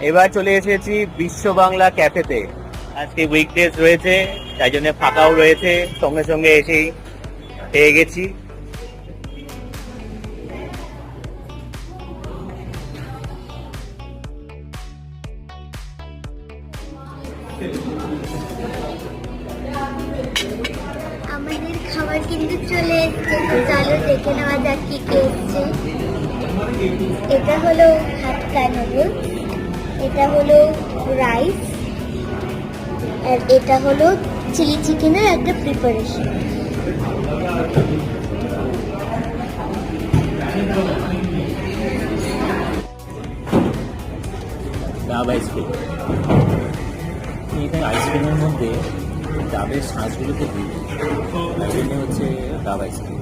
এবার চলে এসেছি বিশ্ব বাংলা ক্যাফেতে। আজকে উইকডেজ রয়েছে, তাই জন্য ফাঁকাও রয়েছে, সঙ্গে সঙ্গে এসেই পেয়ে গেছি। আমাদের খাবার কিন্তু চলে এসছে, তো চলো দেখে নেওয়া যাক কি কি এসছে। এটা হলো হাক্কা নুডলস, এটা হলো রাইস, আর এটা হলো চিলি চিকেনের একটা প্রিপারেশন। ডাব আইসক্রিম। এখানে আইসক্রিমের মধ্যে ডাবের শাঁসগুলোকে দিই, তাই জন্য হচ্ছে ডাব আইসক্রিম।